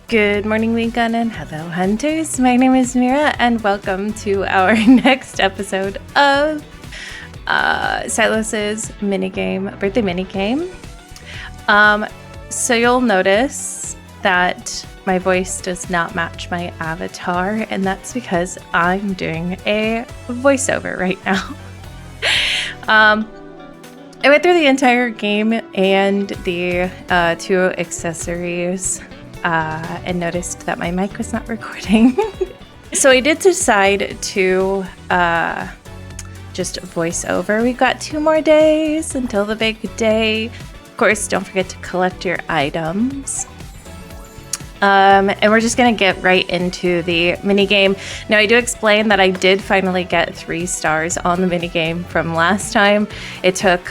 Good morning, weekend, and hello, hunters. My name is Mira, and welcome to our next episode of Sylus's minigame, birthday minigame. So you'll notice that my voice does not match my avatar, and that's because I'm doing a voiceover right now. I went through the entire game and the two accessories and noticed that my mic was not recording. So I did decide to just voice over. We've got 2 more days until the big day. Of course, don't forget to collect your items. And we're just going to get right into the minigame. Now, I do explain that I did finally get 3 stars on the minigame from last time. It took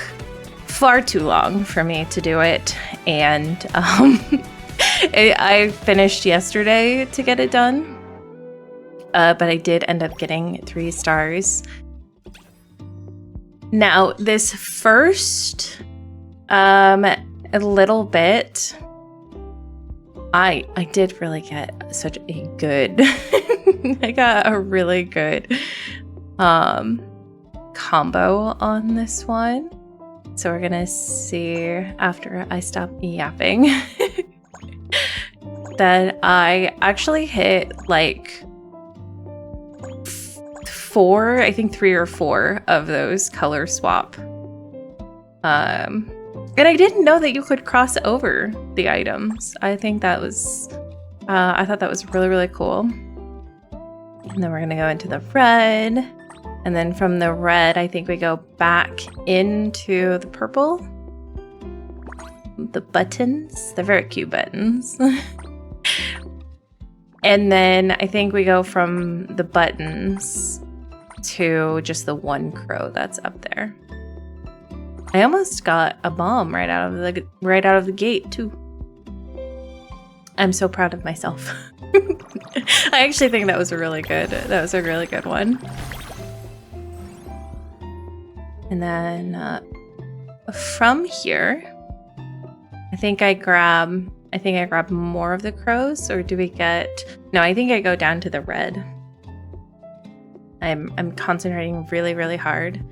far too long for me to do it, and I finished yesterday to get it done, but I did end up getting 3 stars. Now, this first a little bit, I did really get such a good I got a really good combo on this one. So we're gonna see after I stop yapping that I actually hit like 4, I think 3 or 4 of those color swap. And I didn't know that you could cross over the items. I think that was, I thought that was really, really cool. And then we're gonna go into the red. And then from the red, I think we go back into the purple. The buttons, they're very cute buttons. And then I think we go from the buttons to just the one crow that's up there. I almost got a bomb right out of the gate too. I'm so proud of myself. I actually think that was a really good one. And then from here, I think I grab more of the crows, or do we get? No, I think I go down to the red. I'm concentrating really, really hard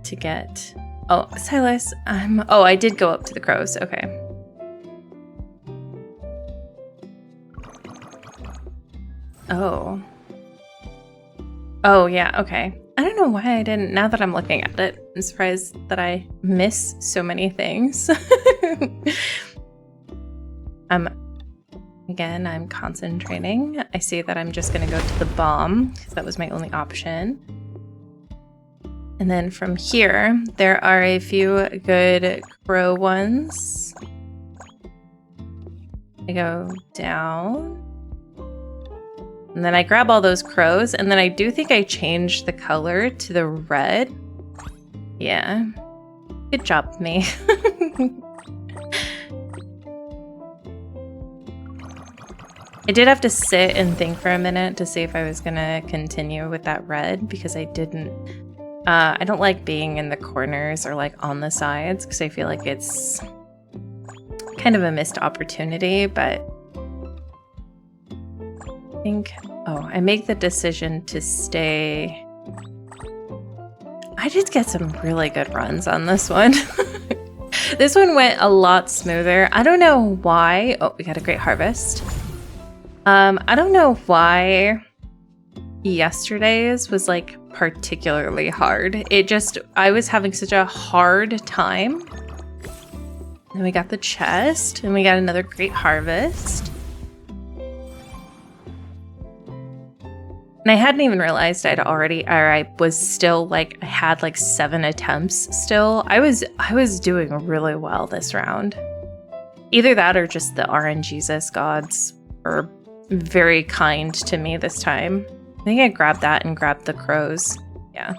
to get. Oh, Sylus, I did go up to the crows. Okay. Oh yeah. Okay. I don't know why I didn't. Now that I'm looking at it, I'm surprised that I miss so many things. Again, I'm concentrating. I see that I'm just going to go to the bomb because that was my only option. And then from here, there are a few good crow ones. I go down. And then I grab all those crows, and then I do think I changed the color to the red. Yeah. Good job, me. I did have to sit and think for a minute to see if I was gonna continue with that red, because I don't like being in the corners or like on the sides, because I feel like it's kind of a missed opportunity, but I make the decision to stay. I did get some really good runs on this one. This one went a lot smoother. I don't know why. Oh, we got a great harvest. I don't know why yesterday's was like particularly hard. I was having such a hard time. And we got the chest, and we got another great harvest. And I hadn't even realized I was still like, I had like 7 attempts still. I was doing really well this round. Either that or just the RNGesus gods were very kind to me this time. I think I grabbed that and grabbed the crows. Yeah.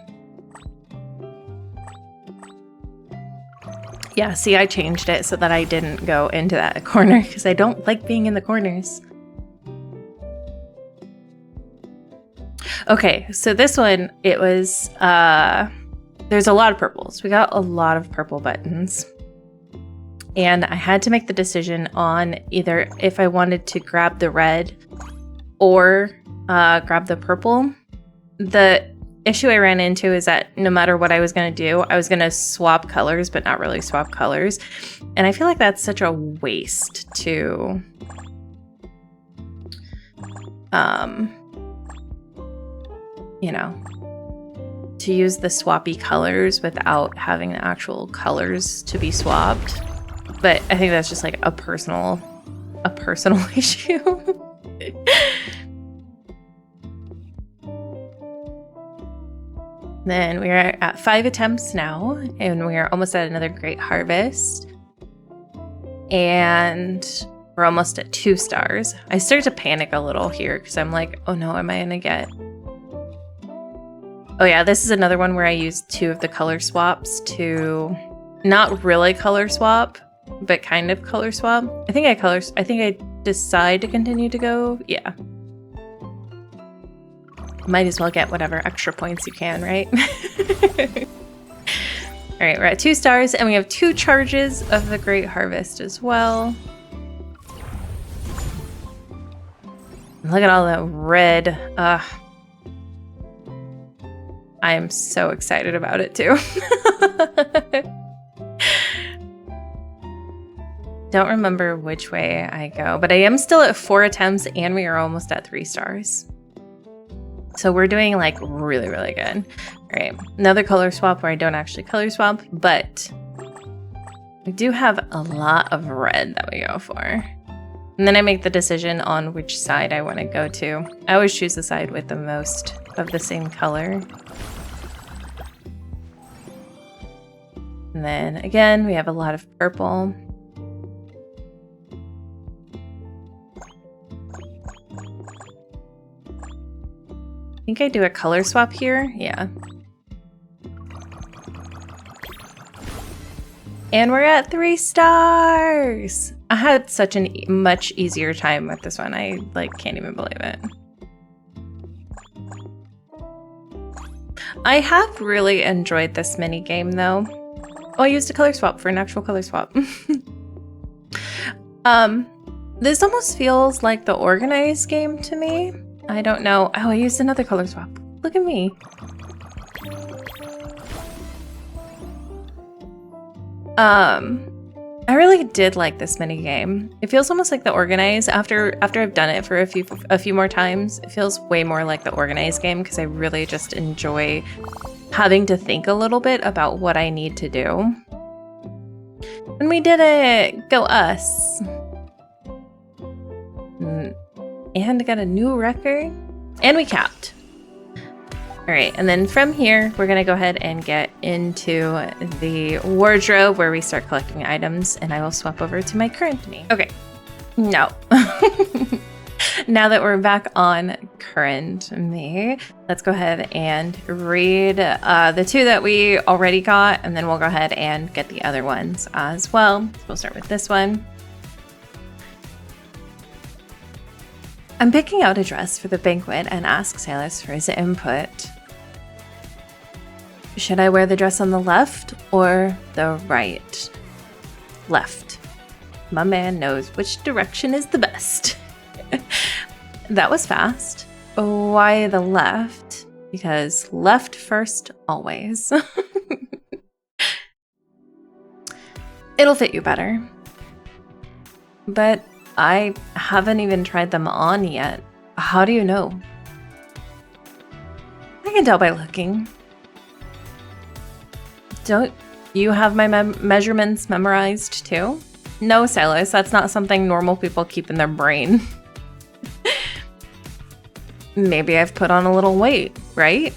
Yeah, see, I changed it so that I didn't go into that corner because I don't like being in the corners. Okay, so this one, it was, there's a lot of purples. We got a lot of purple buttons. and I had to make the decision on either if I wanted to grab the red or grab the purple. The issue I ran into is that no matter what I was going to do, I was going to swap colors, but not really swap colors. And I feel like that's such a waste to, you know, to use the swappy colors without having the actual colors to be swapped. But I think that's just like a personal issue. Then we are at 5 attempts now, and we are almost at another great harvest. And we're almost at 2 stars. I start to panic a little here because I'm like, oh no, am I gonna get... Oh yeah, this is another one where I used 2 of the color swaps to not really color swap, but kind of color swap. I think I decide to continue to go. Yeah. Might as well get whatever extra points you can, right? All right, we're at 2 stars, and we have 2 charges of the Great Harvest as well. Look at all that red. I am so excited about it too. Don't remember which way I go, but I am still at 4 attempts, and we are almost at 3 stars. So we're doing like really, really good. All right, another color swap where I don't actually color swap, but we do have a lot of red that we go for. And then I make the decision on which side I want to go to. I always choose the side with the most of the same color. And then again, we have a lot of purple. I think I do a color swap here. Yeah. And we're at 3 stars. I had such a much easier time with this one. I like can't even believe it. I have really enjoyed this mini game though. Oh, I used a color swap for an actual color swap. This almost feels like the organized game to me. I don't know. Oh, I used another color swap. Look at me. I really did like this mini game. It feels almost like the organized. After I've done it for a few more times, it feels way more like the organized game because I really just enjoy having to think a little bit about what I need to do. And we did it! Go us! And got a new record. And we capped. Alright, and then from here, we're gonna go ahead and get into the wardrobe where we start collecting items, and I will swap over to my current me. Okay, no. Now that we're back on current me, let's go ahead and read the 2 that we already got, and then we'll go ahead and get the other ones as well. So we'll start with this one. I'm picking out a dress for the banquet and ask Sylus for his input. Should I wear the dress on the left or the right? Left. My man knows which direction is the best. That was fast. Why the left? Because left first always. It'll fit you better. But I haven't even tried them on yet. How do you know? I can tell by looking. Don't you have my measurements memorized too? No, Sylus, that's not something normal people keep in their brain. Maybe I've put on a little weight, right?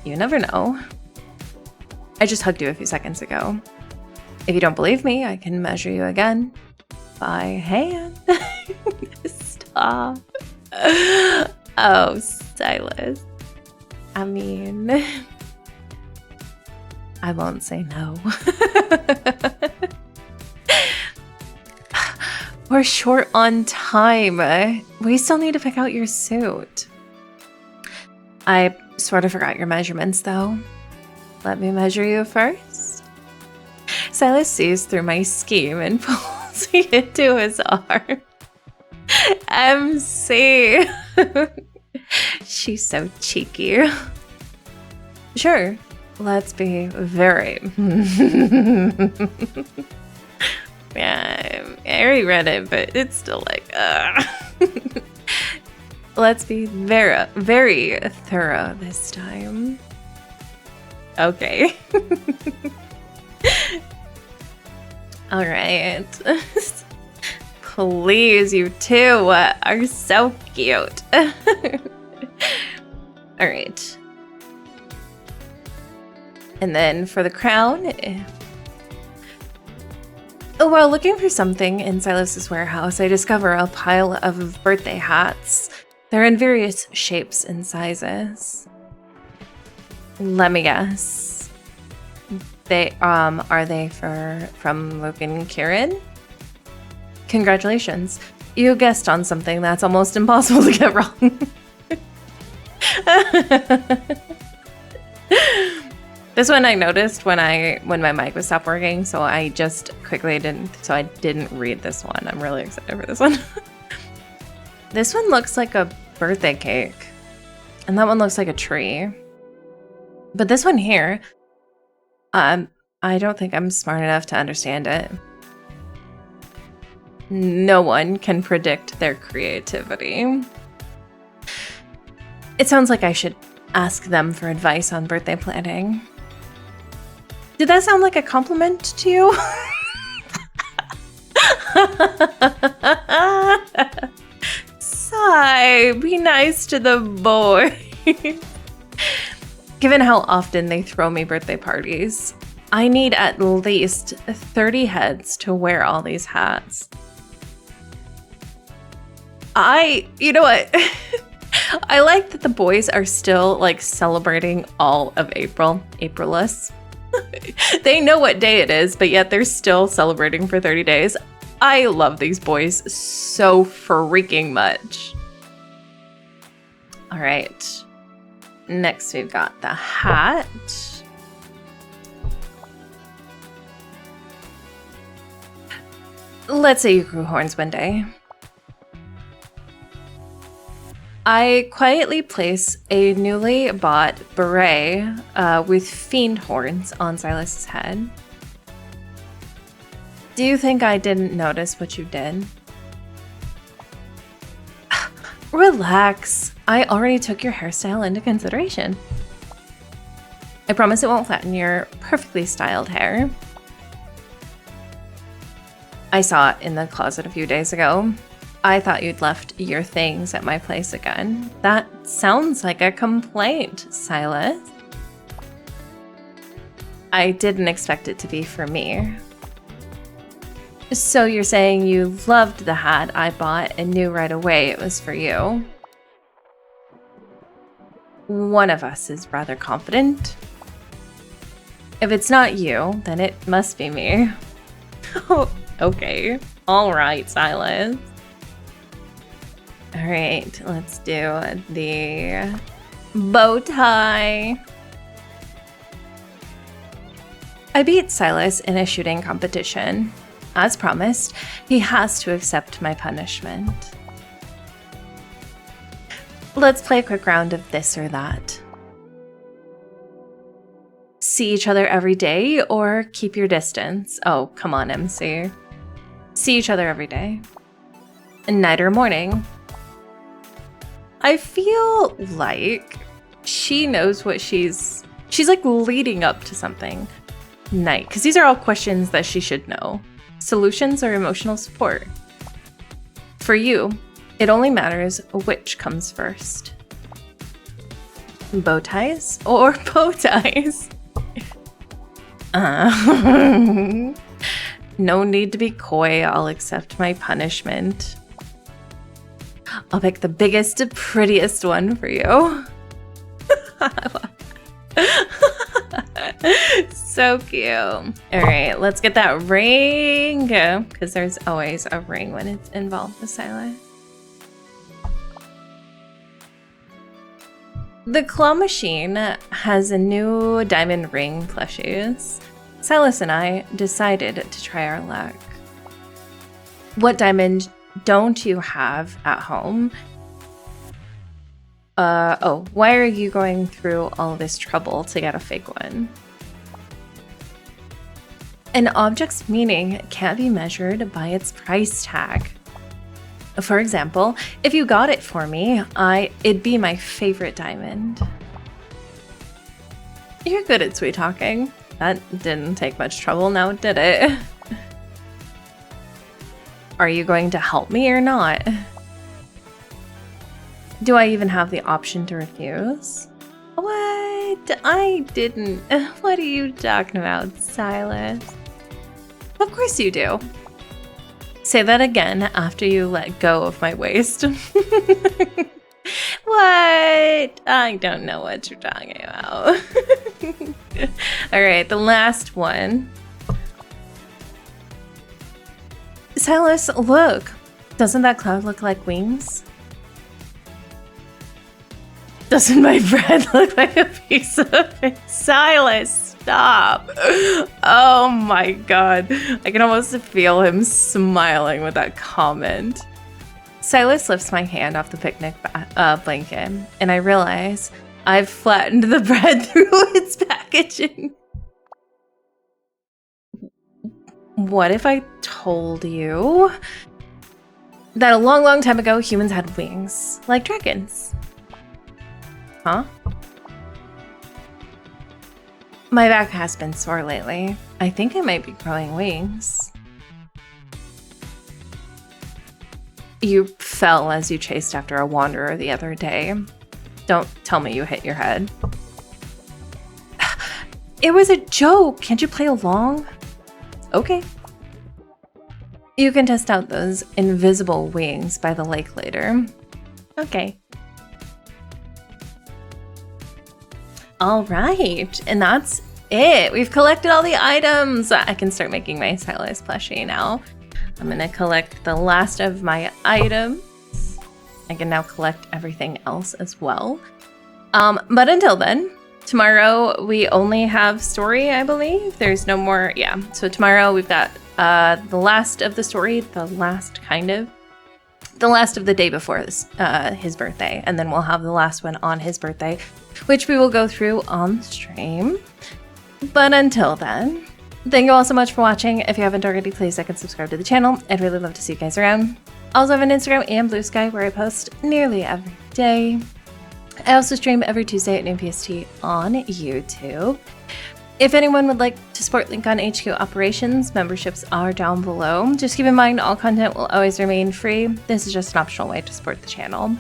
You never know. I just hugged you a few seconds ago. If you don't believe me, I can measure you again. By hand. Stop. Oh, Sylus. I mean, I won't say no. We're short on time. We still need to pick out your suit. I sort of forgot your measurements though. Let me measure you first. Sylus sees through my scheme and pulls me into his arm. MC. She's so cheeky. Sure, let's be very... Yeah, I already read it, but it's still like... Let's be very, very thorough this time. Okay. All right. Please, you two are so cute. All right. And then for the crown, while looking for something in Sylus's warehouse, I discover a pile of birthday hats. They're in various shapes and sizes. Let me guess. Are they from Logan and Kieran? Congratulations. You guessed on something that's almost impossible to get wrong. This one I noticed when my mic was stopped working, so I just quickly didn't read this one. I'm really excited for this one. This one looks like a birthday cake, and that one looks like a tree. But this one here, I don't think I'm smart enough to understand it. No one can predict their creativity. It sounds like I should ask them for advice on birthday planning. Did that sound like a compliment to you? Sigh, be nice to the boy. Given how often they throw me birthday parties, I need at least 30 heads to wear all these hats. You know what? I like that the boys are still like celebrating all of April, Aprilus. They know what day it is, but yet they're still celebrating for 30 days. I love these boys so freaking much. All right. Next, we've got the hat. Let's say you grew horns one day. I quietly place a newly bought beret with fiend horns on Sylus's head. Do you think I didn't notice what you did? Relax. I already took your hairstyle into consideration. I promise it won't flatten your perfectly styled hair. I saw it in the closet a few days ago. I thought you'd left your things at my place again. That sounds like a complaint, Sylus. I didn't expect it to be for me. So you're saying you loved the hat I bought and knew right away it was for you? One of us is rather confident. If it's not you, then it must be me. Oh, okay. All right, Sylus. All right, let's do the bow tie. I beat Sylus in a shooting competition. As promised, he has to accept my punishment. Let's play a quick round of this or that. See each other every day or keep your distance? Oh, come on, MC. See each other every day. Night or morning? I feel like she knows what she's like leading up to something. Night, because these are all questions that she should know. Solutions or emotional support? For you, it only matters which comes first. Bow ties or bow ties? No need to be coy, I'll accept my punishment. I'll pick the biggest, prettiest one for you. So cute. All right, let's get that ring, because there's always a ring when it's involved with Sylus. The claw machine has a new diamond ring plushies. Sylus and I decided to try our luck. What diamond don't you have at home? Oh, why are you going through all this trouble to get a fake one? An object's meaning can't be measured by its price tag. For example, if you got it for me, it'd be my favorite diamond. You're good at sweet talking. That didn't take much trouble now, did it? Are you going to help me or not? Do I even have the option to refuse? What? I didn't. What are you talking about, Sylus? Of course you do. Say that again after you let go of my waist. What? I don't know what you're talking about. All right, the last one. Sylus, look. Doesn't that cloud look like wings? Doesn't my bread look like a piece of it? Sylus, stop. Oh my god. I can almost feel him smiling with that comment. Sylus lifts my hand off the picnic blanket, and I realize I've flattened the bread through its packaging. What if I told you that a long, long time ago, humans had wings, like dragons? Huh? My back has been sore lately. I think I might be growing wings. You fell as you chased after a wanderer the other day. Don't tell me you hit your head. It was a joke. Can't you play along? Okay. You can test out those invisible wings by the lake later. Okay. All right, and that's it. We've collected all the items. I can start making my Sylus plushie now. I'm gonna collect the last of my items. I can now collect everything else as well. But until then, tomorrow we only have story, I believe. There's no more, yeah. So tomorrow we've got the last of the story, the last of the day before his birthday, and then we'll have the last one on his birthday, which we will go through on stream. But until then, thank you all so much for watching. If you haven't already, please like and subscribe to the channel. I'd really love to see you guys around. I also have an Instagram and Blue Sky where I post nearly every day. I also stream every Tuesday at noon PST on YouTube. If anyone would like to support Link on HQ operations, memberships are down below. Just keep in mind all content will always remain free. This is just an optional way to support the channel.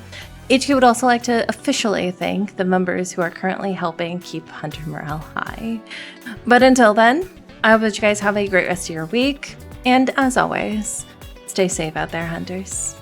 HQ would also like to officially thank the members who are currently helping keep Hunter morale high. But until then, I hope that you guys have a great rest of your week. And as always, stay safe out there, Hunters.